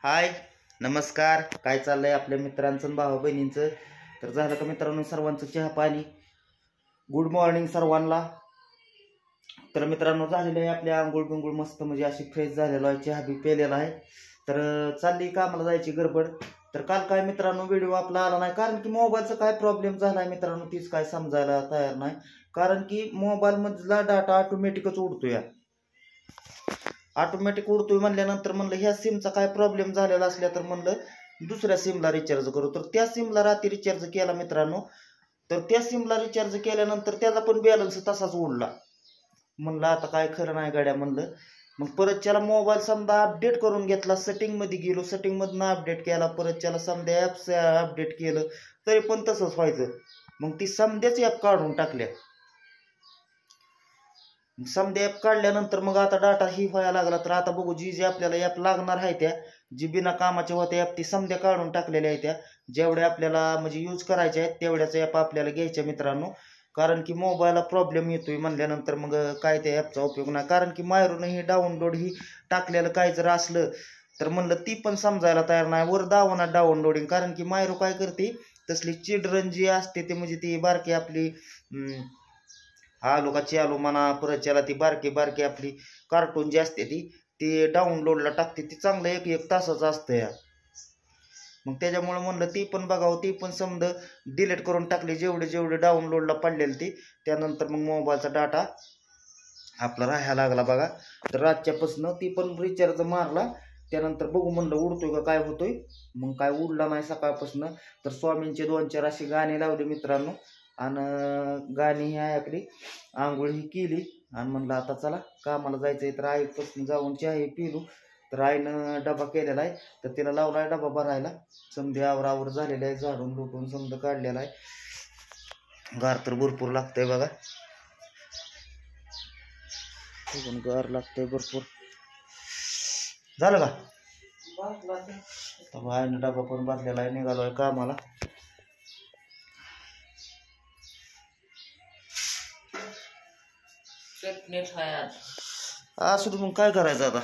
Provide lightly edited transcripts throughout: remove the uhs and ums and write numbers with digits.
हाय, नमस्कार. काय चाललंय आपल्या मित्रांचं आणि भावा बहिणींचं? तर झालं का मित्रांनो सर्वांचं चहा पाणी? गुड मॉर्निंग सर्वांना. तर मित्रांनो झालेलं आहे आपल्या आंघोळ बिंघोळ मस्त म्हणजे अशी फ्रेश झालेलो आहे, चहा बी पेलेला आहे. तर चालली कामाला जायची गडबड. तर काल काय मित्रांनो व्हिडिओ आपला आला नाही, कारण की मोबाईलचा काय प्रॉब्लेम झाला आहे मित्रांनो तीच काय समजायला तयार नाही. कारण की मोबाईल मधला डाटा ऑटोमॅटिकच उडतोय, ऑटोमॅटिक उडतोय म्हणल्यानंतर म्हणलं ह्या सिमचा काय प्रॉब्लेम झालेला असल्या तर म्हणलं दुसऱ्या सिमला रिचार्ज करू. तर त्या सिमला रात्री रिचार्ज केला मित्रांनो. तर त्या सिमला रिचार्ज केल्यानंतर त्याचा पण बॅलन्स तसाच उडला. म्हणलं आता काय खरं नाही गाड्या म्हणलं. मग परत त्याला मोबाईल समजा अपडेट करून घेतला, सेटिंगमध्ये गेलो, सेटिंगमधनं अपडेट केला, परत त्याला समजा ॲप्स अपडेट केलं तरी पण तसंच व्हायचं. मग ती समध्याच ॲप काढून टाकल्या. समजा ॲप काढल्यानंतर मग आता डाटा ही व्हायला लागला. तर आता बघू जी जी आपल्याला ॲप लागणार आहे त्या जी बिना कामाच्या होत्या ॲप ती समध्या काढून टाकलेल्या आहेत. त्या जेवढ्या आपल्याला म्हणजे यूज करायच्या आहेत तेवढ्याच ॲप आपल्याला घ्यायच्या मित्रांनो. कारण की मोबाईलला प्रॉब्लेम येतोय म्हणल्यानंतर मग काय त्या ॲपचा उपयोग नाही. कारण की मायरूनही ही डाउनलोड ही टाकलेलं काय जर असलं तर म्हणलं ती पण समजायला तयार नाही, वर दावना डाउनलोडिंग. कारण की मायरू काय करते तसली चिल्ड्रन जी असते ते म्हणजे ती बारकी आपली आलो का चालू म्हणा, परत त्याला ती बारकी बारकी आपली कार्टून जी असते ती डाउनलोडला टाकते. ती चांगलं एक एक तासाचं असतं या. मग त्याच्यामुळे म्हणलं ती पण बघावं, ती पण समजा डिलीट करून टाकली जेवढे जेवढे डाउनलोडला पडलेली ती. त्यानंतर मग मोबाईलचा डाटा आपला राहायला लागला बघा. तर रातच्यापासून ती पण रिचार्ज मारला, त्यानंतर बघू म्हणलं उडतोय का काय होतोय. मग काय उडला नाही सकाळपासून. तर स्वामींचे 2-4 अशी गाणी लावली मित्रांनो आणि गाणी ही ऐकली, आंघोळ ही केली आणि म्हणलं आता चला कामाला जायचं आहे. तर आईपासून जाऊन चहा पिलो. तर आईनं डबा केलेला आहे तर तिला लावला आहे डबा भरायला. समजा आवरावर झालेलं आहे, झाडून लुटून समजा काढलेला आहे. गार तर भरपूर लागतंय बघा, गार लागतंय भरपूर. झालं का? आईनं डबा पण भरलेला आहे, निघालो आहे कामाला. असू मग काय करायचं आता,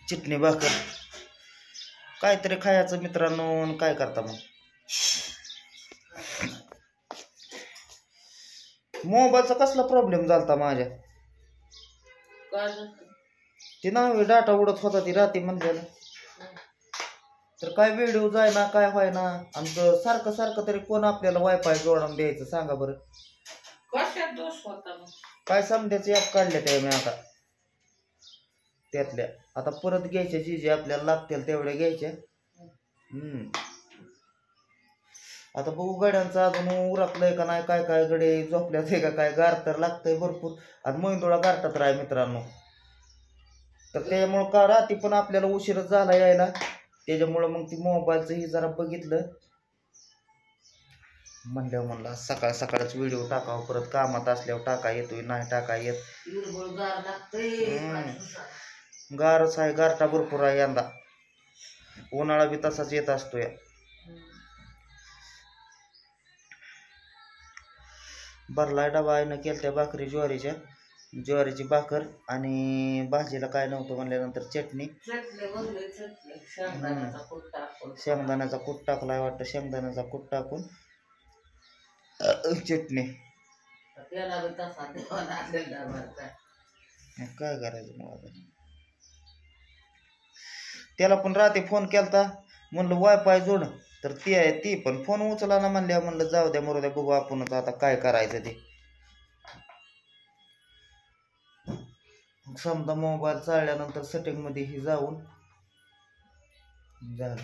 चटणी भाकर काहीतरी खायचं मित्रांनो. काय करता मग, मोबाईलचा कसला प्रॉब्लेम झालता माझ्या ती नाही डाटा उडत होता ती रात्री म्हणलेलं. तर काय व्हिडिओ जायना काय व्हायना. आणि सारखं सारखं तरी कोण आपल्याला वायफाय जोडून द्यायचं सांगा बरं. काय समजायचं ॲप काढल्या त्या मी आता त्यातल्या आता परत घ्यायच्या जी जी आपल्याला लागतील तेवढ्या घ्यायच्या. आता बघू गड्यांचं अजून उरकलंय का नाही, काय काय गडे झोपल्याच आहे का काय. गार तर लागतंय भरपूर आणि मैंदोळा गारठात राह मित्रांनो. तर त्याच्यामुळं का रात्री पण आपल्याला उशीरच झाला यायला. त्याच्यामुळं मग ती मोबाईलचं ही जरा बघितलं म्हणल्यावर म्हणलं सकाळ सकाळच व्हिडिओ टाकावं, परत कामात असल्यावर टाका येतोय नाही टाका येत. गारच आहे, गारठा भरपूर आहे यंदा. उन्हाळा बी तसाच येत असतो या. भरलाय डबा आईनं केलं त्या भाकरी ज्वारीची भाकर आणि भाजीला काय नव्हतं म्हणल्यानंतर चटणी, शेंगदाण्याचा कूट टाकलाय वाटतं, शेंगदाण्याचा कूट टाकून चटणी. काय करायचं मग आता. त्याला पण रात्री फोन केलता म्हणलं वायफाय जोड, तर ती पण फोन उचला ना म्हणल्या. म्हणलं जाऊ द्या मरू द्या, बघू आपणच आता काय करायचं ते. समजा मोबाईल चालल्यानंतर सेटिंग मध्ये ही जाऊन झालं.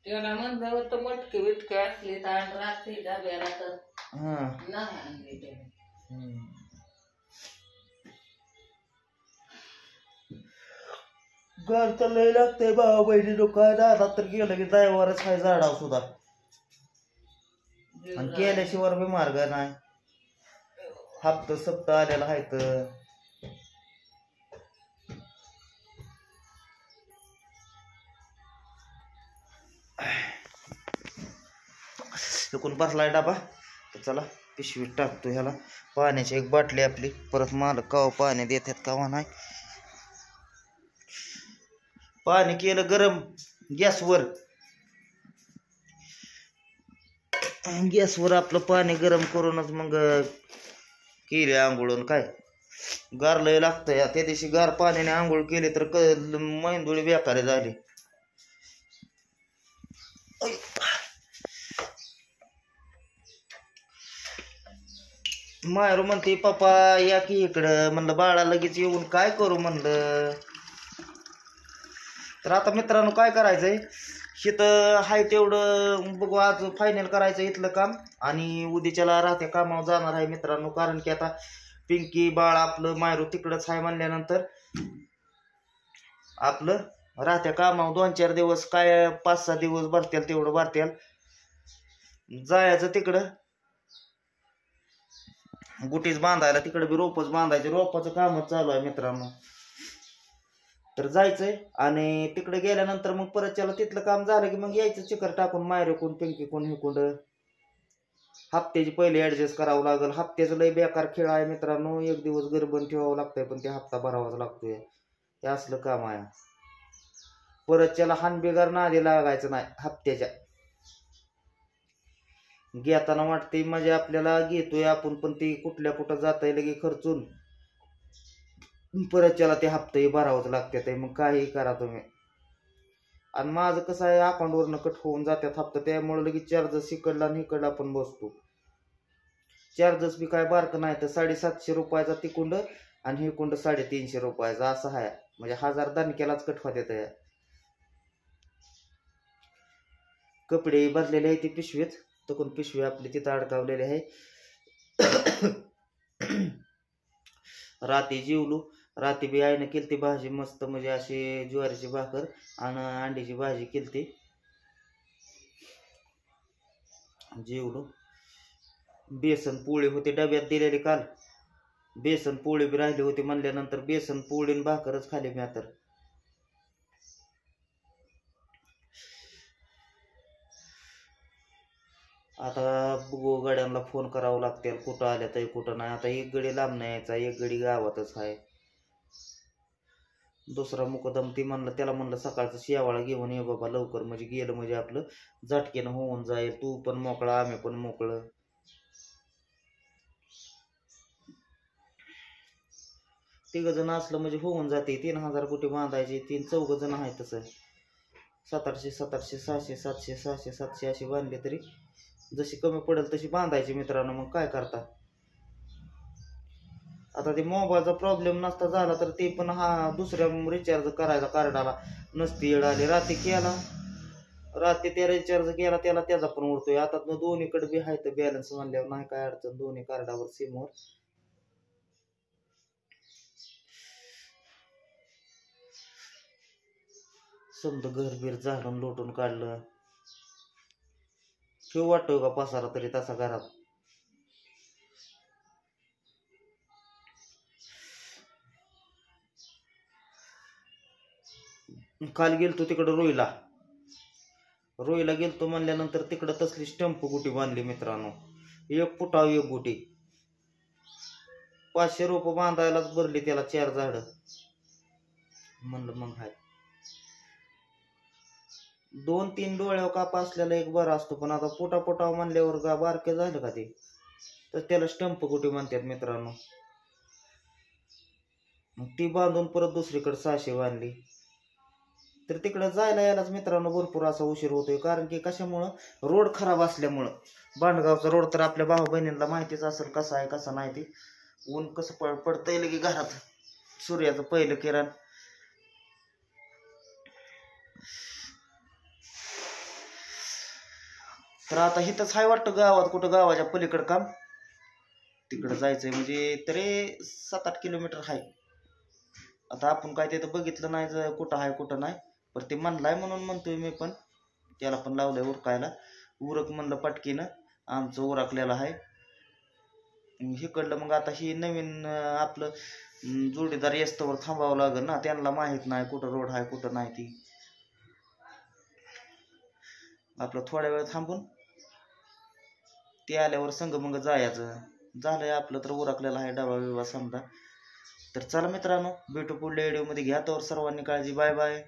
त्याला म्हणलं होतं मटकी बिटकी असली तर रात्री डब्याला तर घर तर लय लागतंय भावा बहिणी काय. दादा तर गेलं की ड्रायव्हरच आहे झाडाव सुद्धा, आणि केल्याशिवाय बी मार्ग नाही. हप्ता सप्ता आलेला आहे तर चुकून बसलाय डबा. तर चला पिशवीत टाकतो ह्याला. पाण्याची एक बाटली आपली, परत मालक कवा पाणी देतात कवा नाही. पाणी केलं गरम गॅसवर. गॅसवर आपलं पाणी गरम करूनच मग केले आंघोळून. काय गार लय लागतं या. त्या दिवशी गार पाण्याने आंघोळ केली तर मेंदुळी बेकारी झाली. मायरू म्हणते पप्पा या की इकडं. म्हणलं बाळा लगेच येऊन काय करू म्हणलं. तर आता मित्रांनो काय करायचंय, इथं हाय तेवढं बघू. आज फायनल करायचं इथलं काम आणि उद्याच्याला राहत्या कामावर जाणार आहे मित्रांनो. कारण की आता पिंकी बाळ आपलं मायरू तिकडंच आहे म्हणल्यानंतर आपलं राहत्या कामावर 2-4 दिवस काय 5-6 दिवस भरत्याल तेवढं भरत्याल. जायचं तिकडं गुटीच बांधायला, तिकडे बी रोपच बांधायचे. रोपाचं कामच चालू आहे मित्रांनो. तर जायचंय आणि तिकडे गेल्यानंतर मग परत त्याला तिथलं काम झालं की मग यायचं चिकर टाकून मायरे कोण पिंकी कोण हे कोण. हप्त्याची पहिले ऍडजस्ट करावं लागेल. हप्त्याचं लय बेकार खेळ आहे मित्रांनो. एक दिवस गरबन ठेवावं लागतंय पण ते हप्ता भरावाच लागतोय. हे असलं काम आहे. परत त्याला हानबिगार नादी लागायचं नाही हप्त्याच्या. घेताना वाटते म्हणजे आपल्याला घेतोय आपण पण ती कुठल्या कुठं जाता लगे खर्चून परत त्याला ते हप्ते भरावंच लागतात. मग काही करा तुम्ही. आणि माझं कसं आहे अकाउंटवरनं कट होऊन जातात हप्ता, त्यामुळे लगेच चार्जेस इकडला आणि इकडला आपण बसतो. चार्जेस बी काय बारकं नाही तर 750 रुपयाचा ती कुंड आणि हे कुंड 350 रुपयाचा असं आहे. म्हणजे 1000 दणक्यालाच कट होते. कपडे भरलेले आहे ते पिशवीत, तकून पिशवी आपली तिथं अडकावलेली आहे. रात्री जेवलो. रात्री बी आईनं केलती भाजी मस्त, म्हणजे अशी ज्वारीची भाकर आणि अंड्याची भाजी केलती. जेवलो. बेसन पोळी होती डब्यात दिलेली काल. बेसन पोळी बी राहिली होती म्हणल्यानंतर बेसन पोळी आणि भाकरच खाली मी. तर आता बघू गाड्यांना फोन करावं लागतील कुठं आल्या तर कुठं नाही. आता एक गडी लांब नाही यायचा, एक गडी गावातच आहे. दुसरा मुकदम ती म्हणलं त्याला म्हणलं सकाळचं शेवाळा घेऊन ये बाबा लवकर, म्हणजे गेलं म्हणजे आपलं झटकेनं होऊन जाईल. तू पण मोकळा आम्ही पण मोकळं. तिघ जण असलं म्हणजे होऊन जाते. 3000 कुठे बांधायचे. 3-4 जण आहे तसं 700-700 600 700 600 700 अशी बांधले तरी जशी कमी पडेल तशी बांधायची मित्रांनो. मग काय करता. आता ते मोबाईलचा प्रॉब्लेम नसता झाला तर ते पण दुसऱ्या रिचार्ज करायचा कार्डाला नसती येड आली. रात्री केला, रात्री त्या रिचार्ज केला त्याला त्याचा पण उडतोय. आता दोन्हीकडे बी आहे तर बॅलन्स म्हणल्यावर नाही काय अडचण. दोन्ही कार्डावर सिमवर समजा घर बीर झाडून लोटून काढलं. ठेव वाटतोय का पसारा तरी तसा घरात. काल गेलतो तिकडं रोईला गेलतो म्हणल्यानंतर तिकडं तसली स्टंप गुटी बांधली मित्रांनो. 1 फुटावर 1 गुटी. 500 रुपये बांधायलाच भरली त्याला 4 झाडं. म्हणलं मग हाय 2-3 डोळ्यावर कापा असलेला एक बरा असतो. पण आता पोटाव म्हणल्यावर बारके झालं का ते, तर त्याला स्टंप गुटी म्हणतात मित्रांनो. मग ती बांधून परत दुसरीकडे 600 बांधली. तर तिकडं जायला यायलाच मित्रांनो भरपूर असा उशीर होतोय. कारण की कशामुळं, रोड खराब असल्यामुळं. बांडगावचा रोड तर आपल्या भाऊ बहिणींना माहितीच असेल कसा आहे कसा नाही. ते ऊन कसं पडतंय लगे घरात, सूर्याचं पहिलं किरण. तर आता इथंच हाय वाटतं गावात, कुठं गावाच्या पलीकडं काम. तिकडं जायचंय म्हणजे तरी 7-8 किलोमीटर आहे. आता आपण काय तिथं बघितलं नाही कुठं आहे कुठं नाही. पण ते म्हणलाय म्हणून म्हणतोय मी पण. त्याला पण लावलंय उरकायला. उरक म्हणलं पटकीनं, आमचं उरकलेलं आहे. हिकडलं मग आता ही नवीन आपलं जोडीदार येस्तवर थांबावं लागेल ना. त्यांना माहीत नाही कुठं रोड आहे कुठं नाही. ती आपलं थोड्या वेळ थांबून ते आल्यावर संग मग जायचं. झालंय आपलं तर उरकलेलं आहे डबा बिबा समजा. तर चला मित्रांनो भेटू पुढल्या व्हिडिओमध्ये. घ्या तर सर्वांनी काळजी. Bye bye.